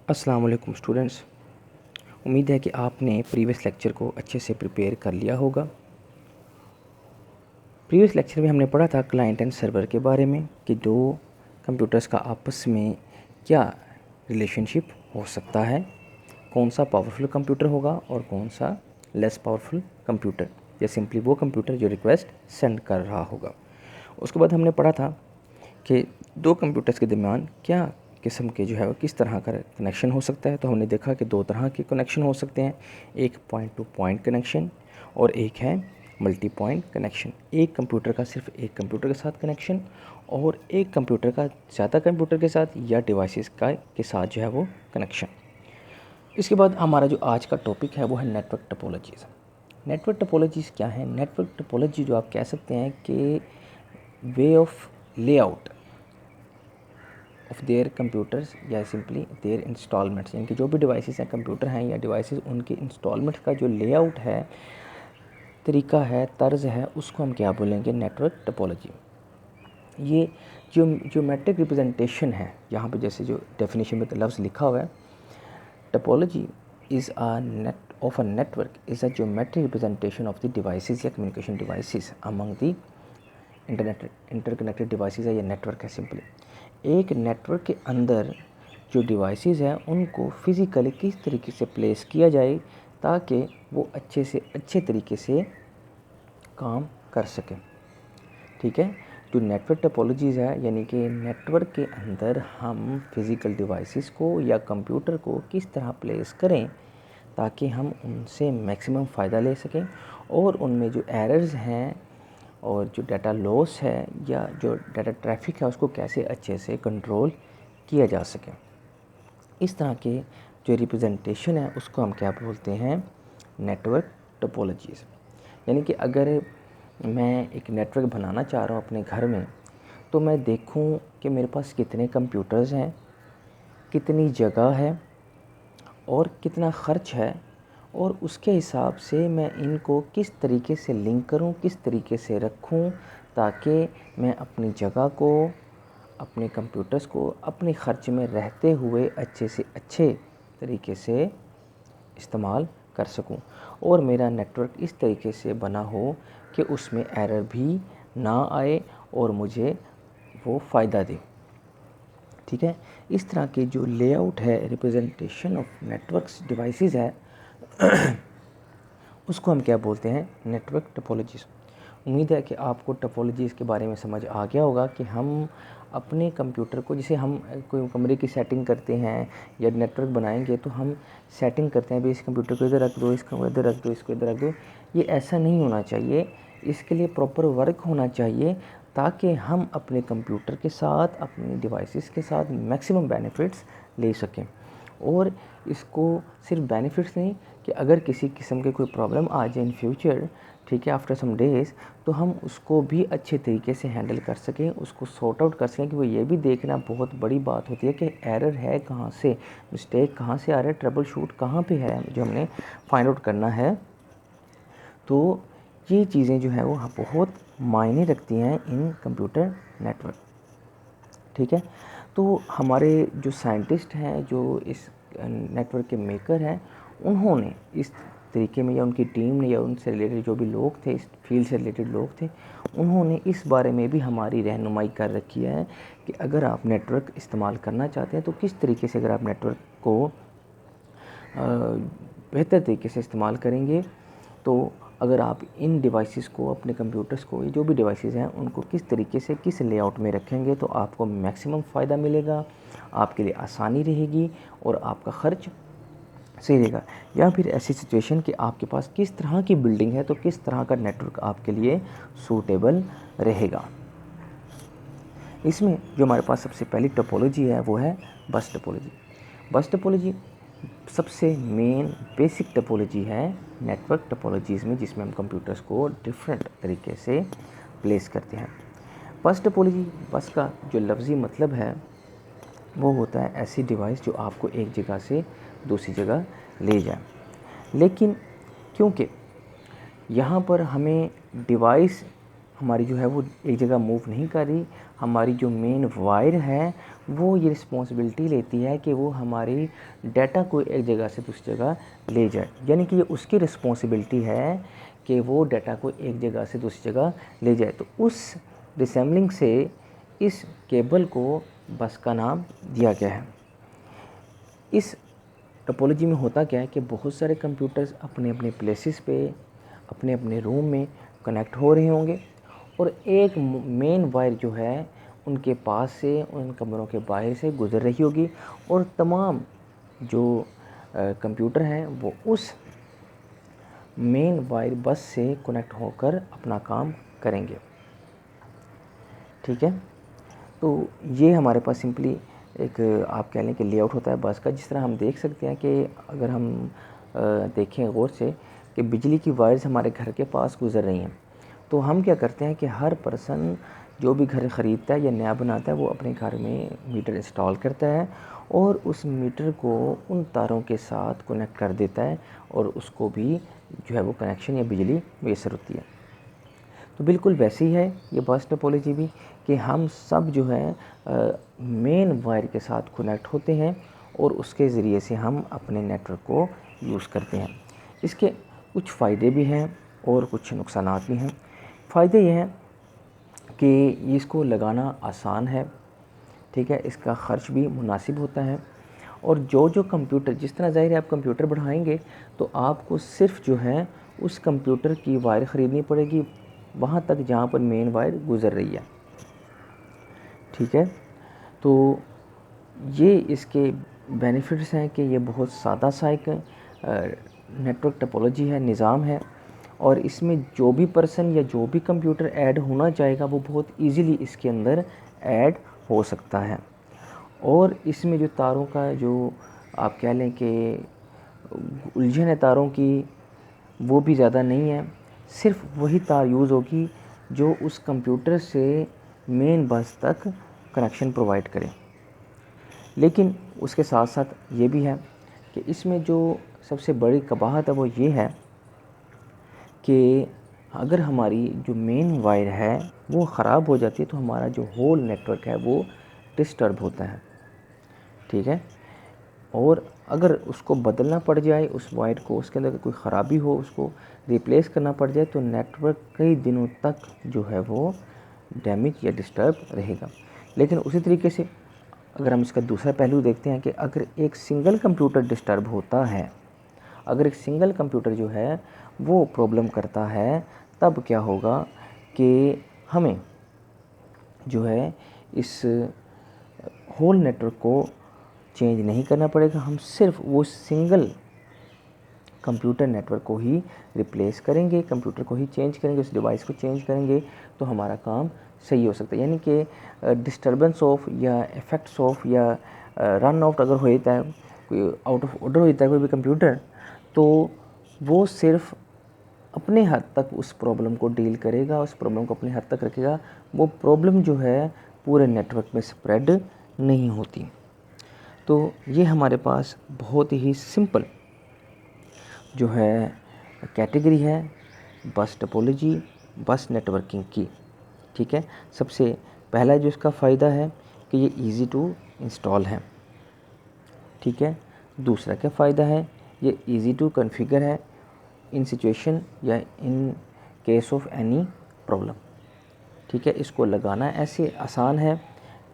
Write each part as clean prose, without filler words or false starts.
अस्सलाम वालेकुम स्टूडेंट्स। उम्मीद है कि आपने प्रीवियस लेक्चर को अच्छे से प्रिपेयर कर लिया होगा। प्रीवियस लेक्चर में हमने पढ़ा था क्लाइंट एंड सर्वर के बारे में कि दो कंप्यूटर्स का आपस में क्या रिलेशनशिप हो सकता है, कौन सा पावरफुल कंप्यूटर होगा और कौन सा लेस पावरफुल कंप्यूटर, या सिंपली वो कंप्यूटर जो रिक्वेस्ट सेंड कर रहा होगा। उसके बाद हमने पढ़ा था कि दो कंप्यूटर्स के दरमियान क्या किस्म के जो है वो किस तरह का कनेक्शन हो सकता है। तो हमने देखा कि दो तरह के कनेक्शन हो सकते हैं, एक पॉइंट टू पॉइंट कनेक्शन और एक है मल्टी पॉइंट कनेक्शन। एक कंप्यूटर का सिर्फ एक कंप्यूटर के साथ कनेक्शन और एक कंप्यूटर का ज़्यादा कंप्यूटर के साथ या डिवाइसेस का के साथ जो है वो कनेक्शन। इसके बाद हमारा जो आज का टॉपिक है वो है नेटवर्क टोपोलॉजीज़। नेटवर्क टोपोलॉजीज़ क्या है? नेटवर्क टोपोलॉजी जो आप कह सकते हैं कि way of layout of their computers या सिंपली देयर इंस्टॉलमेंट्स, यानी कि जो भी डिवाइसेस हैं, कंप्यूटर हैं या डिवाइसेस, उनके इंस्टॉलमेंट्स का जो लेआउट है, तरीका है, तर्ज है, उसको हम क्या बोलेंगे? Network topology. ये जो ज्योमेट्रिक रिप्रेजेंटेशन है, यहाँ पे जैसे जो डेफिनेशन में लफ्ज़ लिखा हुआ है, topology is a net of a network is a geometric representation of the devices या communication devices among the interconnected devices है या नेटवर्क है। सिंपली एक नेटवर्क के अंदर जो डिवाइसेस हैं उनको फिज़िकली किस तरीके से प्लेस किया जाए ताकि वो अच्छे से अच्छे तरीके से काम कर सकें। ठीक है, जो नेटवर्क टोपोलॉजीज़ है यानी कि नेटवर्क के अंदर हम फिज़िकल डिवाइसेस को या कंप्यूटर को किस तरह प्लेस करें ताकि हम उनसे मैक्सिमम फ़ायदा ले सकें और उनमें जो एरर्स हैं और जो डाटा लॉस है या जो डाटा ट्रैफिक है उसको कैसे अच्छे से कंट्रोल किया जा सके। इस तरह के जो रिप्रेजेंटेशन है उसको हम क्या बोलते हैं? Network topologies. यानी कि अगर मैं एक नेटवर्क बनाना चाह रहा हूँ अपने घर में, तो मैं देखूँ कि मेरे पास कितने कंप्यूटर्स हैं, कितनी जगह है और कितना ख़र्च है, और उसके हिसाब से मैं इनको किस तरीके से लिंक करूं, किस तरीके से रखूं ताकि मैं अपनी जगह को, अपने कंप्यूटर्स को अपने ख़र्च में रहते हुए अच्छे से अच्छे तरीके से इस्तेमाल कर सकूं और मेरा नेटवर्क इस तरीके से बना हो कि उसमें एरर भी ना आए और मुझे वो फ़ायदा दे। ठीक है, इस तरह के जो लेआउट है, रिप्रेजेंटेशन ऑफ नेटवर्क्स डिवाइसेस है, उसको हम क्या बोलते हैं? Network topologies. उम्मीद है कि आपको टोपोलॉजीज़ के बारे में समझ आ गया होगा कि हम अपने कंप्यूटर को, जैसे हम कोई कमरे की सेटिंग करते हैं या नेटवर्क बनाएंगे तो हम सेटिंग करते हैं, भाई इस कंप्यूटर को इधर रख दो, इसको इधर रख दो, इसको इधर रख दो। ये ऐसा नहीं होना चाहिए। इसके लिए प्रॉपर वर्क होना चाहिए ताकि हम अपने कंप्यूटर के साथ, अपने डिवाइसेस के साथ मैक्सिमम बेनिफिट्स ले सकें। और इसको सिर्फ बेनिफिट्स नहीं कि अगर किसी किस्म के कोई प्रॉब्लम आ जाए इन फ्यूचर, ठीक है, आफ्टर सम डेज़, तो हम उसको भी अच्छे तरीके से हैंडल कर सकें, उसको सॉर्ट आउट कर सकें। कि वो ये भी देखना बहुत बड़ी बात होती है कि एरर है कहाँ से, मिस्टेक कहाँ से आ रहा है, ट्रबल शूट कहाँ पे है, जो हमने फाइंड आउट करना है। तो ये चीज़ें जो है वो बहुत मायने रखती हैं इन कंप्यूटर नेटवर्क। ठीक है, तो हमारे जो साइंटिस्ट हैं, जो इस नेटवर्क के मेकर हैं, उन्होंने इस तरीके में, या उनकी टीम ने, या उनसे रिलेटेड जो भी लोग थे, इस फील्ड से रिलेटेड लोग थे, उन्होंने इस बारे में भी हमारी रहनुमाई कर रखी है कि अगर आप नेटवर्क इस्तेमाल करना चाहते हैं तो किस तरीके से, अगर आप नेटवर्क को बेहतर तरीके से इस्तेमाल करेंगे, तो अगर आप इन डिवाइसेस को, अपने कंप्यूटर्स को, ये जो भी डिवाइसेस हैं, उनको किस तरीके से, किस लेआउट में रखेंगे तो आपको मैक्सिमम फ़ायदा मिलेगा, आपके लिए आसानी रहेगी और आपका ख़र्च सही रहेगा। या फिर ऐसी सिचुएशन कि आपके पास किस तरह की बिल्डिंग है तो किस तरह का नेटवर्क आपके लिए सूटेबल रहेगा। इसमें जो हमारे पास सबसे पहली टोपोलॉजी है वो है बस टोपोलॉजी। बस टोपोलॉजी सबसे मेन बेसिक टोपोलॉजी है नेटवर्क टोपोलॉजीज़ में, जिसमें हम कंप्यूटर्स को डिफरेंट तरीके से प्लेस करते हैं। बस टोपोलॉजी, बस का जो लफ्ज़ी मतलब है वो होता है ऐसी डिवाइस जो आपको एक जगह से दूसरी जगह ले जाए। लेकिन क्योंकि यहाँ पर हमें डिवाइस हमारी जो है वो एक जगह मूव नहीं कर रही, हमारी जो मेन वायर है वो ये रिस्पॉन्सिबिलिटी लेती है कि वो हमारी डाटा को एक जगह से दूसरी जगह ले जाए, यानी कि ये उसकी रिस्पॉन्सिबिलिटी है कि वो डाटा को एक जगह से दूसरी जगह ले जाए। तो उस डिसेंबलिंग से इस केबल को बस का नाम दिया गया है। इस टोपोलॉजी में होता क्या है कि बहुत सारे कंप्यूटर्स अपने अपने प्लेसेस पे अपने अपने रूम में कनेक्ट हो रहे होंगे और एक मेन वायर जो है उनके पास से, उन कमरों के बाहर से गुज़र रही होगी और तमाम जो कंप्यूटर हैं वो उस मेन वायर बस से कनेक्ट होकर अपना काम करेंगे। ठीक है, तो ये हमारे पास सिंपली एक आप कह लें कि लेआउट होता है बस का, जिस तरह हम देख सकते हैं कि अगर हम देखें गौर से कि बिजली की वायर्स हमारे घर के पास गुज़र रही हैं, तो हम क्या करते हैं कि हर पर्सन जो भी घर ख़रीदता है या नया बनाता है वो अपने घर में मीटर इंस्टॉल करता है और उस मीटर को उन तारों के साथ कनेक्ट कर देता है और उसको भी जो है वो कनेक्शन या बिजली मैसर होती है। तो बिल्कुल वैसे ही है ये बस टोपोलॉजी भी कि हम सब जो है मेन वायर के साथ कनेक्ट होते हैं और उसके ज़रिए से हम अपने नेटवर्क को यूज़ करते हैं। इसके कुछ फ़ायदे भी हैं और कुछ नुकसानात भी हैं। फ़ायदे ये हैं कि इसको लगाना आसान है, ठीक है, इसका ख़र्च भी मुनासिब होता है और जो कंप्यूटर, जिस तरह ज़ाहिर है आप कंप्यूटर बढ़ाएंगे तो आपको सिर्फ जो है उस कंप्यूटर की वायर ख़रीदनी पड़ेगी वहाँ तक जहाँ पर मेन वायर गुज़र रही है। ठीक है, तो ये इसके बेनिफिट्स हैं कि ये बहुत सादा सा एक नेटवर्क टोपोलॉजी है, निज़ाम है और इसमें जो भी पर्सन या जो भी कंप्यूटर ऐड होना चाहेगा वो बहुत इजीली इसके अंदर ऐड हो सकता है। और इसमें जो तारों का जो आप कह लें कि उलझन है तारों की वो भी ज़्यादा नहीं है, सिर्फ वही तार यूज़ होगी जो उस कंप्यूटर से मेन बस तक कनेक्शन प्रोवाइड करे। लेकिन उसके साथ साथ ये भी है कि इसमें जो सबसे बड़ी कबाहत है वो ये है कि अगर हमारी जो मेन वायर है वो ख़राब हो जाती है तो हमारा जो होल नेटवर्क है वो डिस्टर्ब होता है। ठीक है, और अगर उसको बदलना पड़ जाए उस वायर को, उसके अंदर कोई ख़राबी हो, उसको रिप्लेस करना पड़ जाए तो नेटवर्क कई दिनों तक जो है वो डैमेज या डिस्टर्ब रहेगा। लेकिन उसी तरीके से अगर हम इसका दूसरा पहलू देखते हैं कि अगर एक सिंगल कंप्यूटर डिस्टर्ब होता है, अगर एक सिंगल कंप्यूटर जो है वो प्रॉब्लम करता है, तब क्या होगा कि हमें जो है इस होल नेटवर्क को चेंज नहीं करना पड़ेगा, हम सिर्फ वो सिंगल कंप्यूटर नेटवर्क को ही रिप्लेस करेंगे, कंप्यूटर को ही चेंज करेंगे, उस डिवाइस को चेंज करेंगे तो हमारा काम सही हो सकता है। यानी कि डिस्टर्बेंस ऑफ या इफ़ेक्ट्स ऑफ या रन आउट अगर होता है, कोई आउट ऑफ ऑर्डर होता है कोई भी कंप्यूटर, तो वो सिर्फ अपने हद तक उस प्रॉब्लम को डील करेगा, उस प्रॉब्लम को अपने हद तक रखेगा, वो प्रॉब्लम जो है पूरे नेटवर्क में स्प्रेड नहीं होती। तो ये हमारे पास बहुत ही सिंपल जो है कैटेगरी है बस टोपोलॉजी, बस नेटवर्किंग की। ठीक है, सबसे पहला जो इसका फ़ायदा है कि ये इजी टू इंस्टॉल है। ठीक है, दूसरा क्या फ़ायदा है, ये इजी टू कॉन्फ़िगर है इन सिचुएशन या in case of any problem. ठीक है, इसको लगाना ऐसे आसान है।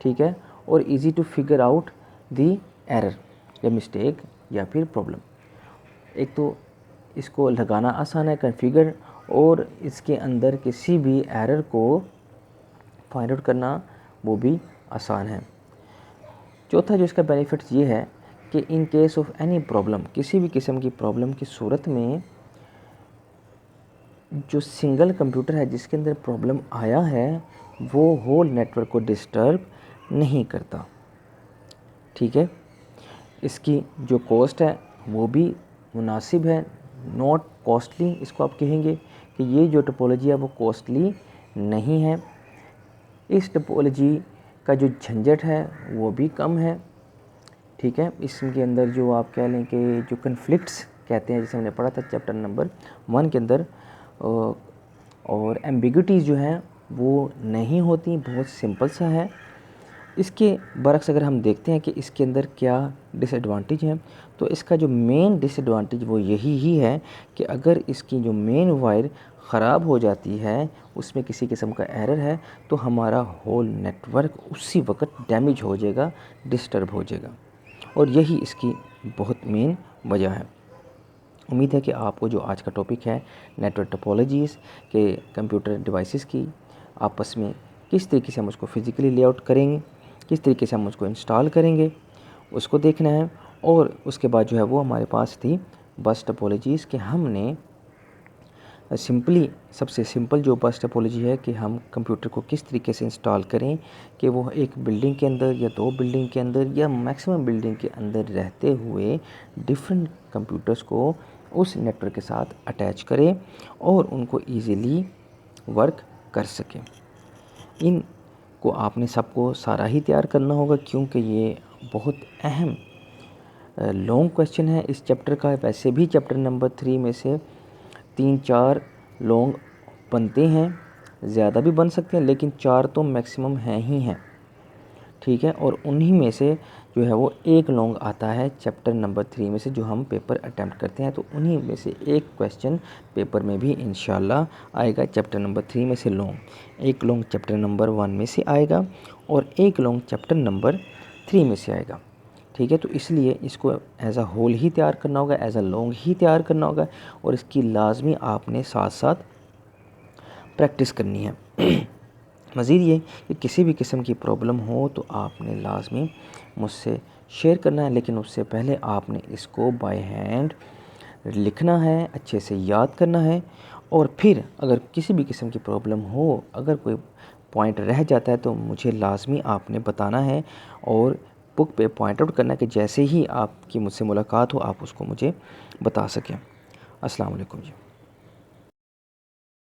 ठीक है, और easy to figure out the error या मिस्टेक या फिर प्रॉब्लम। एक तो इसको लगाना आसान है, कॉन्फ़िगर, और इसके अंदर किसी भी एरर को फाइंड आउट करना वो भी आसान है। चौथा जो इसका बेनिफिट्स ये है कि in case of any problem, किसी भी किस्म की प्रॉब्लम की सूरत में जो सिंगल कंप्यूटर है जिसके अंदर प्रॉब्लम आया है वो होल नेटवर्क को डिस्टर्ब नहीं करता। ठीक है, इसकी जो कॉस्ट है वो भी मुनासिब है, नॉट कॉस्टली इसको आप कहेंगे कि ये जो टोपोलॉजी है वो कॉस्टली नहीं है। इस टोपोलॉजी का जो झंझट है वो भी कम है। ठीक है, इसके अंदर जो आप कह लें कि जो कन्फ्लिक्ट्स कहते हैं, जैसे हमने पढ़ा था चैप्टर नंबर 1 के अंदर, और एम्बिग्यूटीज़ जो हैं वो नहीं होती, बहुत सिंपल सा है। इसके बरक्स अगर हम देखते हैं कि इसके अंदर क्या डिसएडवांटेज हैं, तो इसका जो मेन डिसएडवांटेज वो यही ही है कि अगर इसकी जो मेन वायर ख़राब हो जाती है, उसमें किसी किस्म का एरर है, तो हमारा होल नेटवर्क उसी वक्त डैमेज हो जाएगा, डिस्टर्ब हो जाएगा। और यही इसकी बहुत मेन वजह है। उम्मीद है कि आपको जो आज का टॉपिक है नेटवर्क टोपोलॉजीज़ के कंप्यूटर डिवाइसेस की आपस में किस तरीके से हम उसको फिज़िकली लेआउट करेंगे, किस तरीके से हम उसको इंस्टॉल करेंगे, उसको देखना है। और उसके बाद जो है वो हमारे पास थी बस टोपोलॉजीज़ कि हमने सिंपली सबसे सिंपल जो बस टोपोलॉजी है कि हम कंप्यूटर को किस तरीके से इंस्टॉल करें कि वो एक बिल्डिंग के अंदर या 2 बिल्डिंग के अंदर या मैक्सिमम बिल्डिंग के अंदर रहते हुए डिफरेंट कंप्यूटर्स को उस नेटवर्क के साथ अटैच करें और उनको ईज़िली वर्क कर सकें। इनको आपने सबको सारा ही तैयार करना होगा, क्योंकि ये बहुत अहम लॉन्ग क्वेश्चन है इस चैप्टर का। वैसे भी चैप्टर नंबर 3 में से 3-4 लॉन्ग बनते हैं, ज़्यादा भी बन सकते हैं, लेकिन 4 तो मैक्सिमम हैं ही हैं, ठीक है। और उन्हीं में से जो है वो एक लॉन्ग आता है चैप्टर नंबर 3 में से, जो हम पेपर अटैम्प्ट करते हैं, तो उन्हीं में से एक क्वेश्चन पेपर में भी इंशाल्लाह आएगा चैप्टर नंबर 3 में से लॉन्ग। एक लॉन्ग चैप्टर नंबर 1 में से आएगा और एक लॉन्ग चैप्टर नंबर 3 में से आएगा, ठीक है। तो इसलिए इसको एज अ होल ही तैयार करना होगा, एज अ लॉन्ग ही तैयार करना होगा, और इसकी लाजमी आपने साथ साथ प्रैक्टिस करनी है। मज़ीद ये कि किसी भी किस्म की प्रॉब्लम हो तो आपने लाजमी मुझसे शेयर करना है, लेकिन उससे पहले आपने इसको बाय हैंड लिखना है, अच्छे से याद करना है। और फिर अगर किसी भी किस्म की प्रॉब्लम हो, अगर कोई पॉइंट रह जाता है, तो मुझे लाजमी आपने बताना है और बुक पे पॉइंट आउट करना है कि जैसे ही आपकी मुझसे मुलाकात हो आप उसको मुझे बता सकें। अस्सलाम वालेकुम जी।